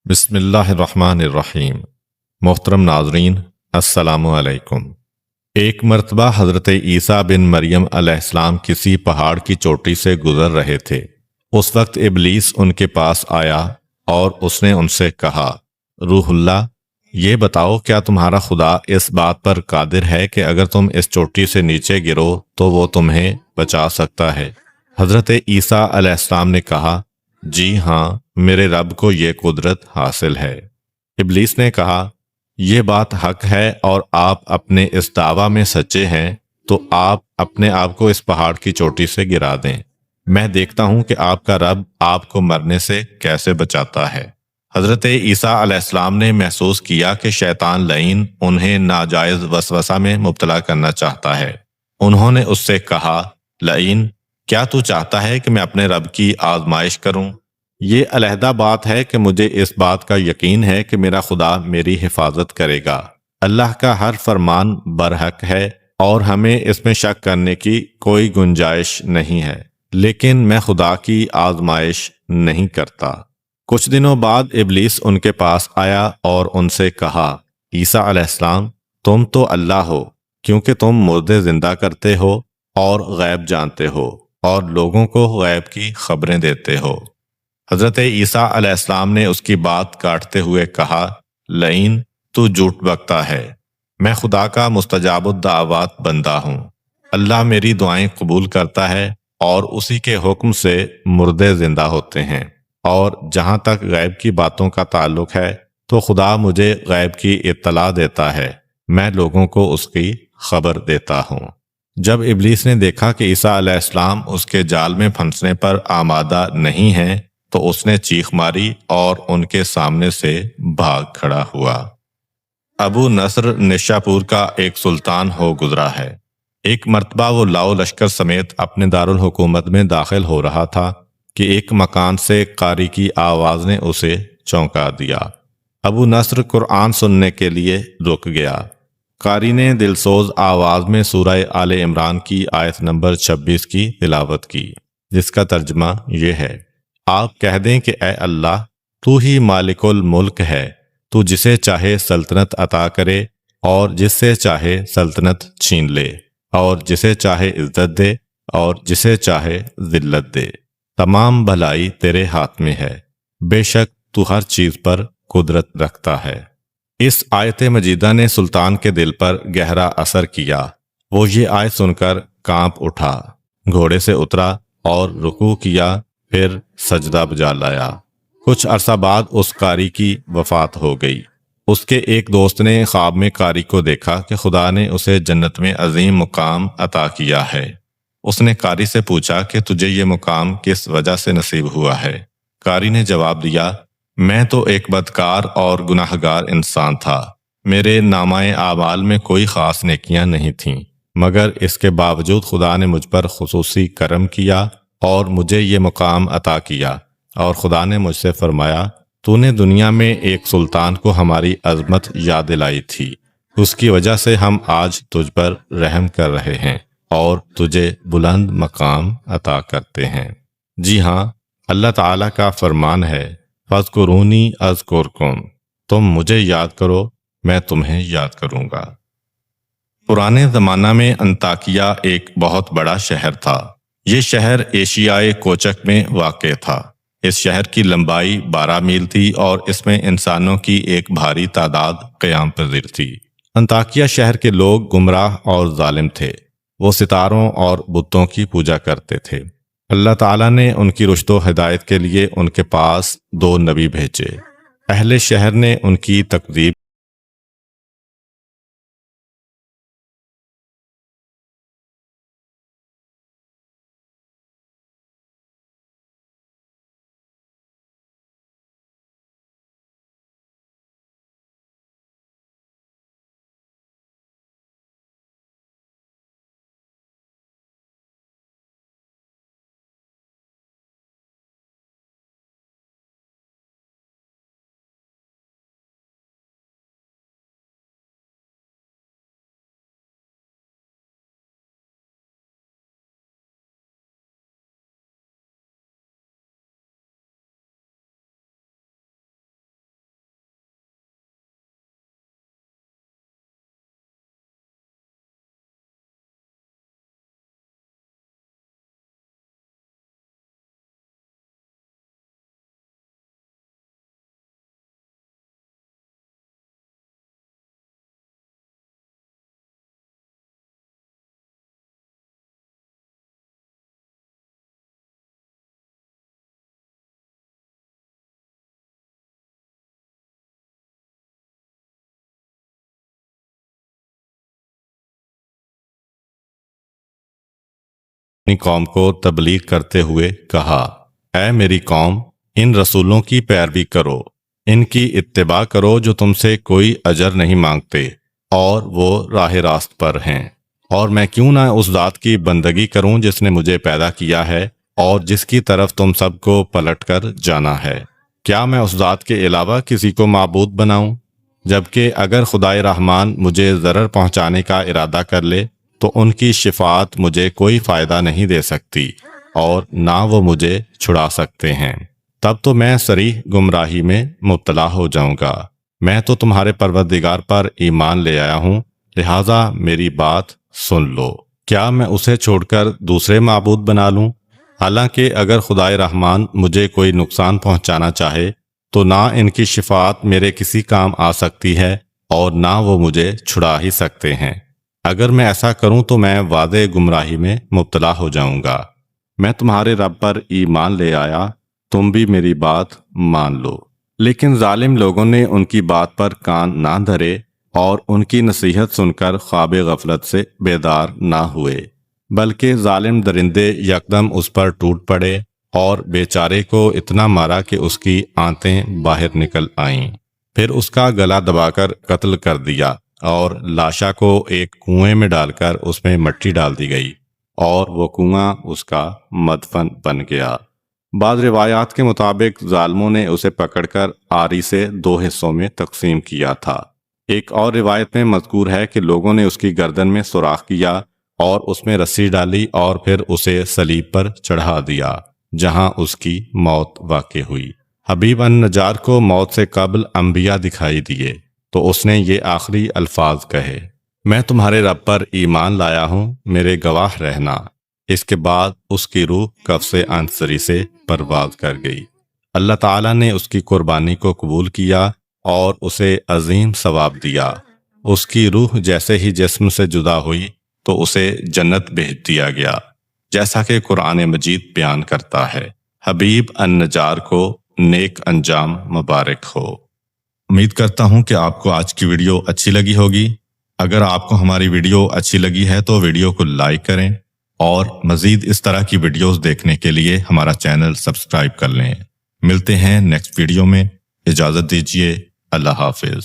بسم اللہ الرحمن الرحیم۔ محترم ناظرین، السلام علیکم۔ ایک مرتبہ حضرت عیسیٰ بن مریم علیہ السلام کسی پہاڑ کی چوٹی سے گزر رہے تھے۔ اس وقت ابلیس ان کے پاس آیا اور اس نے ان سے کہا، روح اللہ، یہ بتاؤ کیا تمہارا خدا اس بات پر قادر ہے کہ اگر تم اس چوٹی سے نیچے گرو تو وہ تمہیں بچا سکتا ہے؟ حضرت عیسیٰ علیہ السلام نے کہا، جی ہاں، میرے رب کو یہ قدرت حاصل ہے۔ ابلیس نے کہا، یہ بات حق ہے اور آپ اپنے اس دعویٰ میں سچے ہیں تو آپ اپنے آپ کو اس پہاڑ کی چوٹی سے گرا دیں، میں دیکھتا ہوں کہ آپ کا رب آپ کو مرنے سے کیسے بچاتا ہے۔ حضرت عیسیٰ علیہ السلام نے محسوس کیا کہ شیطان لعین انہیں ناجائز وسوسہ میں مبتلا کرنا چاہتا ہے۔ انہوں نے اس سے کہا، لعین، کیا تو چاہتا ہے کہ میں اپنے رب کی آزمائش کروں؟ یہ علیحدہ بات ہے کہ مجھے اس بات کا یقین ہے کہ میرا خدا میری حفاظت کرے گا۔ اللہ کا ہر فرمان برحق ہے اور ہمیں اس میں شک کرنے کی کوئی گنجائش نہیں ہے، لیکن میں خدا کی آزمائش نہیں کرتا۔ کچھ دنوں بعد ابلیس ان کے پاس آیا اور ان سے کہا، عیسیٰ علیہ السلام، تم تو اللہ ہو، کیونکہ تم مردے زندہ کرتے ہو اور غیب جانتے ہو اور لوگوں کو غیب کی خبریں دیتے ہو۔ حضرت عیسیٰ علیہ السلام نے اس کی بات کاٹتے ہوئے کہا، لعین، تو جھوٹ بکتا ہے، میں خدا کا مستجاب الدعوات بندہ ہوں۔ اللہ میری دعائیں قبول کرتا ہے اور اسی کے حکم سے مردے زندہ ہوتے ہیں، اور جہاں تک غیب کی باتوں کا تعلق ہے تو خدا مجھے غیب کی اطلاع دیتا ہے، میں لوگوں کو اس کی خبر دیتا ہوں۔ جب ابلیس نے دیکھا کہ عیسیٰ علیہ السلام اس کے جال میں پھنسنے پر آمادہ نہیں ہیں تو اس نے چیخ ماری اور ان کے سامنے سے بھاگ کھڑا ہوا۔ ابو نصر نشاپور کا ایک سلطان ہو گزرا ہے۔ ایک مرتبہ وہ لاؤ لشکر سمیت اپنے دارالحکومت میں داخل ہو رہا تھا کہ ایک مکان سے قاری کی آواز نے اسے چونکا دیا۔ ابو نصر قرآن سننے کے لیے رک گیا۔ قاری نے دلسوز آواز میں سورہ آل عمران کی آیت نمبر 26 کی تلاوت کی، جس کا ترجمہ یہ ہے، آپ کہہ دیں کہ اے اللہ، تو ہی مالک الملک ہے، تو جسے چاہے سلطنت عطا کرے اور جس سے چاہے سلطنت چھین لے، اور جسے چاہے عزت دے اور جسے چاہے ذلت دے۔ تمام بھلائی تیرے ہاتھ میں ہے، بے شک تو ہر چیز پر قدرت رکھتا ہے۔ اس آیت مجیدہ نے سلطان کے دل پر گہرا اثر کیا۔ وہ یہ آیت سن کر کانپ اٹھا، گھوڑے سے اترا اور رکوع کیا، پھر سجدہ بجا لایا۔ کچھ عرصہ بعد اس قاری کی وفات ہو گئی۔ اس کے ایک دوست نے خواب میں قاری کو دیکھا کہ خدا نے اسے جنت میں عظیم مقام عطا کیا ہے۔ اس نے قاری سے پوچھا کہ تجھے یہ مقام کس وجہ سے نصیب ہوا ہے؟ قاری نے جواب دیا، میں تو ایک بدکار اور گناہگار انسان تھا، میرے نامہ اعمال میں کوئی خاص نیکیاں نہیں تھیں، مگر اس کے باوجود خدا نے مجھ پر خصوصی کرم کیا اور مجھے یہ مقام عطا کیا، اور خدا نے مجھ سے فرمایا، تو نے دنیا میں ایک سلطان کو ہماری عظمت یاد دلائی تھی، اس کی وجہ سے ہم آج تجھ پر رحم کر رہے ہیں اور تجھے بلند مقام عطا کرتے ہیں۔ جی ہاں، اللہ تعالیٰ کا فرمان ہے، فاذکرونی اذکرکم، تم مجھے یاد کرو، میں تمہیں یاد کروں گا۔ پرانے زمانہ میں انطاکیہ ایک بہت بڑا شہر تھا۔ یہ شہر ایشیائے کوچک میں واقع تھا۔ اس شہر کی لمبائی 12 میل تھی اور اس میں انسانوں کی ایک بھاری تعداد قیام پذیر تھی۔ انطاکیہ شہر کے لوگ گمراہ اور ظالم تھے۔ وہ ستاروں اور بتوں کی پوجا کرتے تھے۔ اللہ تعالیٰ نے ان کی رشد و ہدایت کے لیے ان کے پاس 2 نبی بھیجے۔ اہل شہر نے ان کی تکذیب اپنی قوم کو تبلیغ کرتے ہوئے کہا، اے میری قوم، ان رسولوں کی پیروی کرو، ان کی اتباع کرو جو تم سے کوئی اجر نہیں مانگتے اور وہ راہ راست پر ہیں، اور میں کیوں نہ اس ذات کی بندگی کروں جس نے مجھے پیدا کیا ہے اور جس کی طرف تم سب کو پلٹ کر جانا ہے۔ کیا میں اس ذات کے علاوہ کسی کو معبود بناؤں؟ جبکہ اگر خدائے رحمان مجھے ضرر پہنچانے کا ارادہ کر لے تو ان کی شفاعت مجھے کوئی فائدہ نہیں دے سکتی اور نہ وہ مجھے چھڑا سکتے ہیں، تب تو میں صریح گمراہی میں مبتلا ہو جاؤں گا۔ میں تو تمہارے پروردگار پر ایمان لے آیا ہوں، لہٰذا میری بات سن لو۔ کیا میں اسے چھوڑ کر دوسرے معبود بنا لوں؟ حالانکہ اگر خدائے رحمان مجھے کوئی نقصان پہنچانا چاہے تو نہ ان کی شفاعت میرے کسی کام آ سکتی ہے اور نہ وہ مجھے چھڑا ہی سکتے ہیں۔ اگر میں ایسا کروں تو میں واضح گمراہی میں مبتلا ہو جاؤں گا۔ میں تمہارے رب پر ایمان لے آیا، تم بھی میری بات مان لو۔ لیکن ظالم لوگوں نے ان کی بات پر کان نہ دھرے اور ان کی نصیحت سن کر خواب غفلت سے بیدار نہ ہوئے، بلکہ ظالم درندے یکدم اس پر ٹوٹ پڑے اور بیچارے کو اتنا مارا کہ اس کی آنتیں باہر نکل آئیں۔ پھر اس کا گلا دبا کر قتل کر دیا اور لاشا کو ایک کنویں میں ڈال کر اس میں مٹی ڈال دی گئی اور وہ کنواں اس کا مدفن بن گیا۔ بعض روایات کے مطابق ظالموں نے اسے پکڑ کر آری سے 2 حصوں میں تقسیم کیا تھا۔ ایک اور روایت میں مذکور ہے کہ لوگوں نے اس کی گردن میں سوراخ کیا اور اس میں رسی ڈالی اور پھر اسے صلیب پر چڑھا دیا، جہاں اس کی موت واقع ہوئی۔ حبیب النجار کو موت سے قبل انبیاء دکھائی دیے تو اس نے یہ آخری الفاظ کہے، میں تمہارے رب پر ایمان لایا ہوں، میرے گواہ رہنا۔ اس کے بعد اس کی روح قفس عنصری سے پرواز کر گئی۔ اللہ تعالیٰ نے اس کی قربانی کو قبول کیا اور اسے عظیم ثواب دیا۔ اس کی روح جیسے ہی جسم سے جدا ہوئی تو اسے جنت بھیج دیا گیا، جیسا کہ قرآن مجید بیان کرتا ہے۔ حبیب النجار کو نیک انجام مبارک ہو۔ امید کرتا ہوں کہ آپ کو آج کی ویڈیو اچھی لگی ہوگی۔ اگر آپ کو ہماری ویڈیو اچھی لگی ہے تو ویڈیو کو لائک کریں اور مزید اس طرح کی ویڈیوز دیکھنے کے لیے ہمارا چینل سبسکرائب کر لیں۔ ملتے ہیں نیکسٹ ویڈیو میں، اجازت دیجیے، اللہ حافظ۔